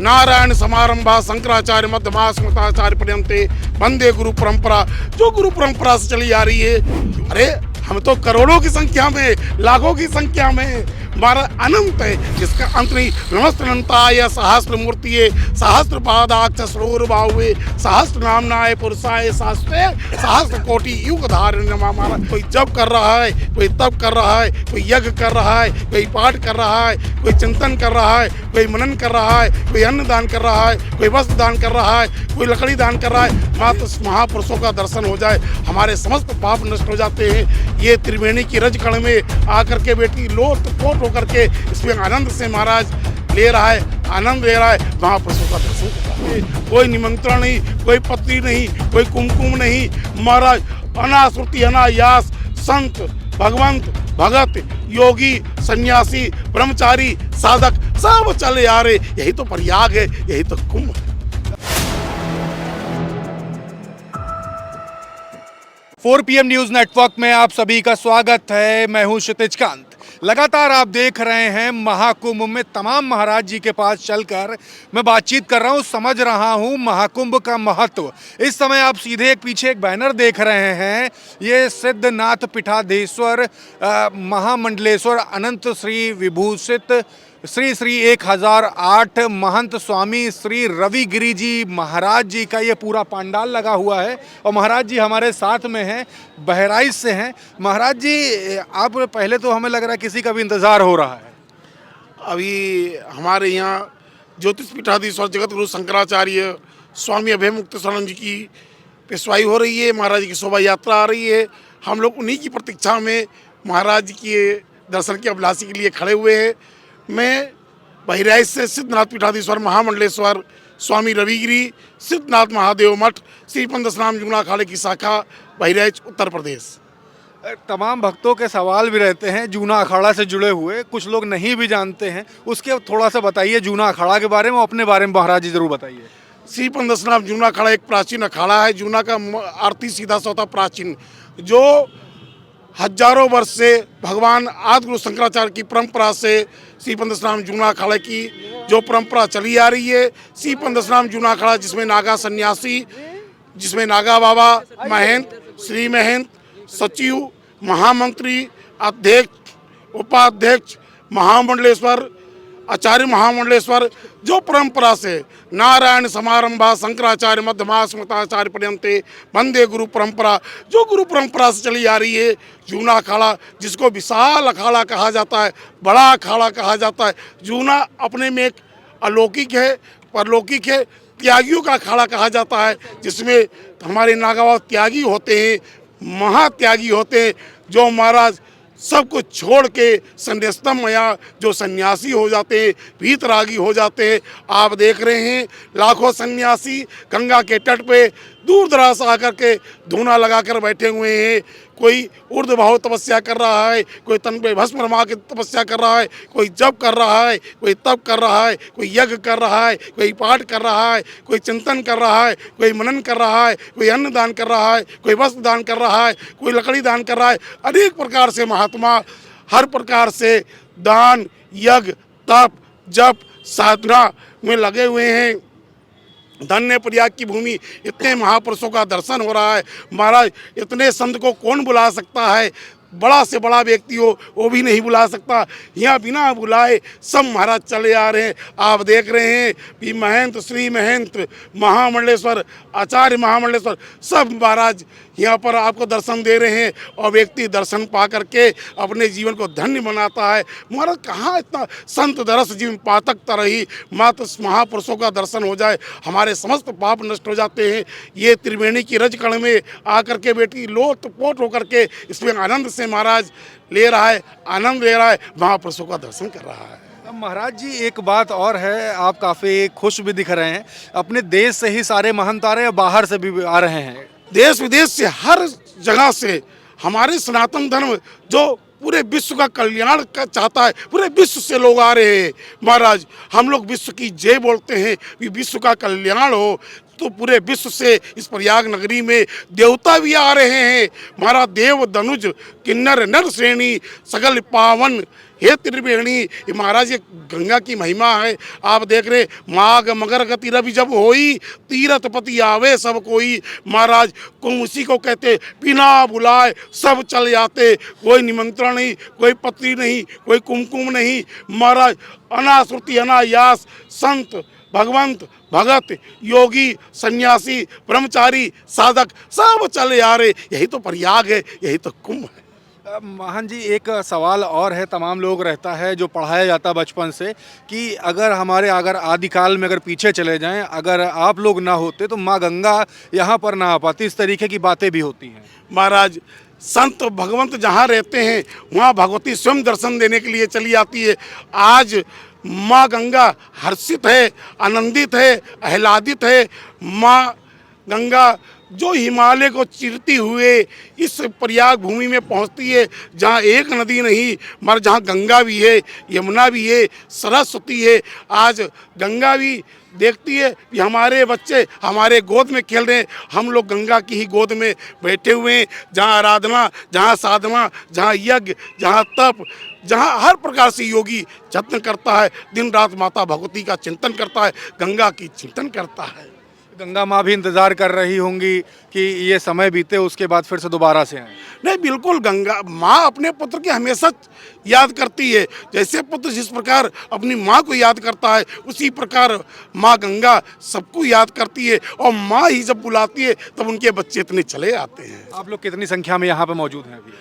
नारायण समारंभा शंकराचार्य मध्यमा स्मृताचार्य पर्यंते वंदे गुरु परंपरा, जो गुरु परंपरा से चली आ रही है। अरे हम तो करोड़ों की संख्या में, लाखों की संख्या में हमारा अनंत है, जिसका अंत नहीं। नमस्त अनंताय सहस्त्र मूर्तिये सहस्त्र पादाक्ष सरोवर बाहुवे सहस्त्र नामनाय पुरुषाय शास्त्रे सहस्त्र कोटि युग धारण। हमारा कोई जप कर रहा है, कोई तप कर रहा है, कोई यज्ञ कर रहा है, कोई पाठ कर रहा है, कोई चिंतन कर रहा है, कोई मनन कर रहा है, कोई अन्न दान कर रहा है, कोई वस्त्र दान कर रहा है, कोई लकड़ी दान कर रहा है। मात्र महापुरुषों का दर्शन हो जाए, हमारे समस्त पाप नष्ट हो जाते हैं। ये त्रिवेणी की रजकण में आकर के बेटी लोट पोट होकर के इसमें आनंद से महाराज ले रहा है, आनंद ले रहा है। महापुरुषों का दर्शन कर रहा है। कोई निमंत्रण नहीं, कोई पत्री नहीं, कोई कुमकुम नहीं। महाराज अनाश्रुति अनायास संत भगवंत भगत योगी सन्यासी ब्रह्मचारी साधक सब चले आ रहे। यही तो प्रयाग है, यही तो कुंभ है। 4 PM न्यूज नेटवर्क में आप सभी का स्वागत है। मैं हूं क्षितिज कांत। लगातार आप देख रहे हैं महाकुंभ में तमाम महाराज जी के पास चलकर मैं बातचीत कर रहा हूं, समझ रहा हूं महाकुंभ का महत्व। इस समय आप सीधे एक पीछे एक बैनर देख रहे हैं, ये सिद्धनाथ पीठाधीश्वर महामंडलेश्वर अनंत श्री विभूषित श्री श्री 1008 महंत स्वामी श्री रविगिरी जी महाराज जी का ये पूरा पंडाल लगा हुआ है। और महाराज जी हमारे साथ में हैं, बहराइच से हैं। महाराज जी आप पहले तो हमें लग रहा है किसी का भी इंतज़ार हो रहा है। अभी हमारे यहाँ ज्योतिष पीठाधीश्वर जगत गुरु शंकराचार्य स्वामी अभय मुक्तेश्वरानंद जी की पेशवाई हो रही है। महाराज जी की शोभा यात्रा आ रही है। हम लोग उन्हीं की प्रतीक्षा में महाराज जी के दर्शन की अभिलाषी के लिए खड़े हुए हैं। मैं बहराइच से सिद्धनाथ पीठाधीश्वर महामंडलेश्वर स्वामी रविगिरी सिद्धनाथ महादेव मठ श्री पंदसनाम जुगना अखाड़े की शाखा बहराइच उत्तर प्रदेश। तमाम भक्तों के सवाल भी रहते हैं जूना अखाड़ा से जुड़े हुए, कुछ लोग नहीं भी जानते हैं, उसके थोड़ा सा बताइए जूना अखाड़ा के बारे में, अपने बारे में महाराज जी जरूर बताइए। श्री पंदसनाम जुगना अखाड़ा एक प्राचीन अखाड़ा है। जूना का आरती सीधा सौता प्राचीन, जो हजारों वर्ष से भगवान आदि गुरु शंकराचार्य की परंपरा से श्री पंदसनाम जुगना अखाड़ा की जो परंपरा चली आ रही है। श्री पंदसनाम जुगना अखाड़ा जिसमें नागा सन्यासी, जिसमें नागा बाबा महंत, श्री महंत, सचिव, महामंत्री, अध्यक्ष, उपाध्यक्ष, महामंडलेश्वर, आचार्य महामंडलेश्वर, जो परंपरा से नारायण समारंभा शंकराचार्य मध्यमा स्मृताचार्य पर्यंते वंदे गुरु परंपरा, जो गुरु परंपरा से चली आ रही है। जूना अखाड़ा जिसको विशाल अखाड़ा कहा जाता है, बड़ा अखाड़ा कहा जाता है। जूना अपने में एक अलौकिक है, परलौकिक है, त्यागियों का अखाड़ा कहा जाता है, जिसमें हमारे नागावा त्यागी होते हैं, महात्यागी होते हैं, जो महाराज सब कुछ छोड़ के संन्यास्तम या जो सन्यासी हो जाते हैं, भीतरागी हो जाते हैं। आप देख रहे हैं लाखों सन्यासी गंगा के तट पे दूर दराज से आकर के धूना लगाकर बैठे हुए हैं। कोई ऊर्ध्वभाव तपस्या कर रहा है, कोई तन पे भस्म रमा के तपस्या कर रहा है, कोई जप कर रहा है, कोई तप कर रहा है, कोई यज्ञ कर रहा है, कोई पाठ कर रहा है, कोई चिंतन कर रहा है, कोई मनन कर रहा है, कोई अन्न दान कर रहा है, कोई वस्त्र दान कर रहा है, कोई लकड़ी दान कर रहा है। अनेक प्रकार से महात्मा हर प्रकार से दान यज्ञ तप जप साधना में लगे हुए हैं। धन्य प्रयाग की भूमि, इतने महापुरुषों का दर्शन हो रहा है। महाराज इतने संत को कौन बुला सकता है? बड़ा से बड़ा व्यक्ति हो वो भी नहीं बुला सकता। यहाँ बिना बुलाए सब महाराज चले आ रहे हैं। आप देख रहे हैं कि महंत श्री महंत महामंडलेश्वर आचार्य महामंडलेश्वर सब महाराज यहाँ पर आपको दर्शन दे रहे हैं। और व्यक्ति दर्शन पा करके अपने जीवन को धन्य बनाता है। महाराज कहाँ इतना संत दरस जीवन पातक तरही, मात्र महापुरुषों का दर्शन हो जाए, हमारे समस्त पाप नष्ट हो जाते हैं। ये त्रिवेणी की रजकण में आकर के बेटी लोट पोट होकर के इसमें आनंद से महाराज ले रहा है, आनंद ले रहा है, महापुरुषों का दर्शन कर रहा है। महाराज जी एक बात और है, आप काफ़ी खुश भी दिख रहे हैं। अपने देश से ही सारे महंत आ रहे हैं, बाहर से भी आ रहे हैं, देश विदेश से हर जगह से। हमारे सनातन धर्म जो पूरे विश्व का कल्याण चाहता है, पूरे विश्व से लोग आ रहे हैं। महाराज हम लोग विश्व की जय बोलते हैं कि विश्व का कल्याण हो, तो पूरे विश्व से इस प्रयाग नगरी में देवता भी आ रहे हैं। महाराज देव धनुज किन्नर नर श्रेणी सगल पावन हे त्रिवेणी, ये महाराज ये गंगा की महिमा है। आप देख रहे माघ मगर गति रवि जब होई, तीरथ पति आवे सब कोई। महाराज उसी को कहते बिना बुलाए सब चल जाते, कोई निमंत्रण नहीं, कोई पत्री नहीं, कोई कुमकुम नहीं। महाराज अनाश्रुति अनायास संत भगवंत भगत योगी सन्यासी ब्रह्मचारी साधक सब चले आ रहे। यही तो प्रयाग है, यही तो कुंभ है। महान जी, एक सवाल और है, तमाम लोग रहता है जो पढ़ाया जाता बचपन से कि अगर आदिकाल में अगर पीछे चले जाएं, अगर आप लोग ना होते तो माँ गंगा यहाँ पर ना आ पाती। इस तरीके की बातें भी होती हैं। महाराज संत भगवंत जहाँ रहते हैं वहाँ भगवती स्वयं दर्शन देने के लिए चली आती है। आज माँ गंगा हर्षित है, आनंदित है, आह्लादित है। माँ गंगा जो हिमालय को चीरती हुए इस प्रयाग भूमि में पहुंचती है, जहां एक नदी नहीं मगर जहां गंगा भी है, यमुना भी है, सरस्वती है। आज गंगा भी देखती है कि हमारे बच्चे हमारे गोद में खेल रहे हैं, हम लोग गंगा की ही गोद में बैठे हुए हैं। जहां आराधना, जहां साधना, जहां यज्ञ, जहां तप, जहाँ हर प्रकार से योगी यत्न करता है, दिन रात माता भगवती का चिंतन करता है, गंगा की चिंतन करता है। गंगा माँ भी इंतज़ार कर रही होंगी कि ये समय बीते, उसके बाद फिर से दोबारा से आए। नहीं, बिल्कुल गंगा माँ अपने पुत्र की हमेशा याद करती है। जैसे पुत्र जिस प्रकार अपनी माँ को याद करता है, उसी प्रकार माँ गंगा सबको याद करती है। और माँ ही जब बुलाती है तब उनके बच्चे इतने चले आते हैं। आप लोग कितनी संख्या में यहाँ पे मौजूद हैं अभी?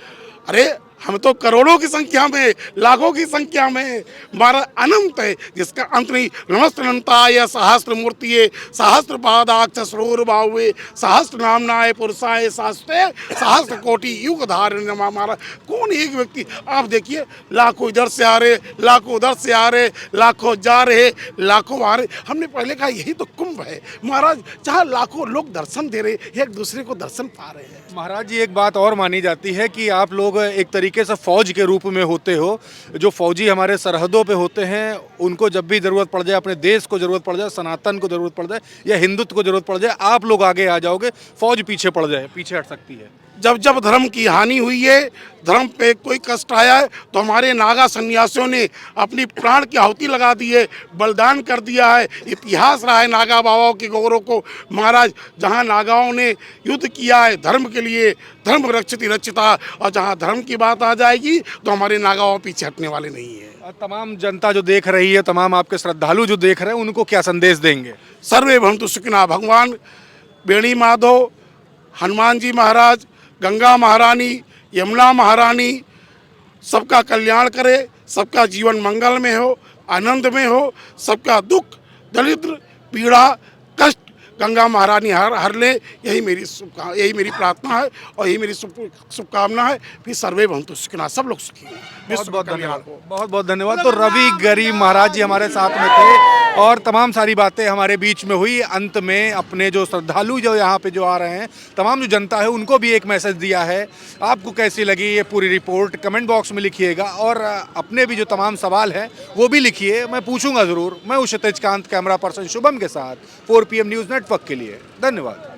अरे हम तो करोड़ों की संख्या में, लाखों की संख्या में। हमारा अनंत है जिसका अंत नहीं। नमस्तनंताय सहस्त्र मूर्तिये सहस्त्र पादाक्ष सरोवर बाहुवे सहस्त्र नामनाय पुरुषाय शास्त्रे सहस्त्र कोटि युग धारण। हमारा कौन एक व्यक्ति, आप देखिए लाखों इधर से आ रहे, लाखों उधर से आ रहे, लाखों जा रहे, लाखों आ रहे। हमने पहले कहा यही तो कुंभ है महाराज, जहाँ लाखों लोग दर्शन दे रहे, एक दूसरे को दर्शन पा रहे हैं। महाराज जी, एक बात और मानी जाती है कि आप लोग एक तरीके से फौज के रूप में होते हो। जो फौजी हमारे सरहदों पे होते हैं, उनको जब भी ज़रूरत पड़ जाए, अपने देश को ज़रूरत पड़ जाए, सनातन को ज़रूरत पड़ जाए या हिंदुत्व को ज़रूरत पड़ जाए, आप लोग आगे आ जाओगे, फौज पीछे पड़ जाए, पीछे हट सकती है। जब जब धर्म की हानि हुई है, धर्म पे कोई कष्ट आया है, तो हमारे नागा सन्यासियों ने अपनी प्राण की आहुति लगा दी है, बलिदान कर दिया है। इतिहास रहा है नागा बाबाओं के गौरव को। महाराज जहाँ नागाओं ने युद्ध किया है धर्म के लिए, धर्म रक्षित रक्षिता, और जहाँ धर्म की बात आ जाएगी तो हमारे नागाओं पीछे हटने वाले नहीं है। और तमाम जनता जो देख रही है, तमाम आपके श्रद्धालु जो देख रहे हैं, उनको क्या संदेश देंगे? सर्वे भवन्तु सुखिनः। भगवान बेणी माधव, हनुमान जी महाराज, गंगा महारानी, यमुना महारानी सबका कल्याण करे, सबका जीवन मंगल में हो, आनंद में हो, सबका दुख दरिद्र पीड़ा कष्ट गंगा महारानी हर ले। यही मेरी प्रार्थना है और यही मेरी शुभकामना है। फिर सर्वे भवन्तु सुखिनः, सब लोग सुखी हों। बहुत बहुत धन्यवाद, बहुत बहुत धन्यवाद। तो रवि गरीब महाराज जी हमारे साथ में थे और तमाम सारी बातें हमारे बीच में हुई। अंत में अपने जो श्रद्धालु जो यहाँ पे जो आ रहे हैं, तमाम जो जनता है, उनको भी एक मैसेज दिया है। आपको कैसी लगी ये पूरी रिपोर्ट कमेंट बॉक्स में लिखिएगा और अपने भी जो तमाम सवाल हैं वो भी लिखिए, मैं पूछूंगा ज़रूर। मैं क्षितिज कांत, कैमरा पर्सन शुभम के साथ 4 PM न्यूज़ नेटवर्क के लिए। धन्यवाद।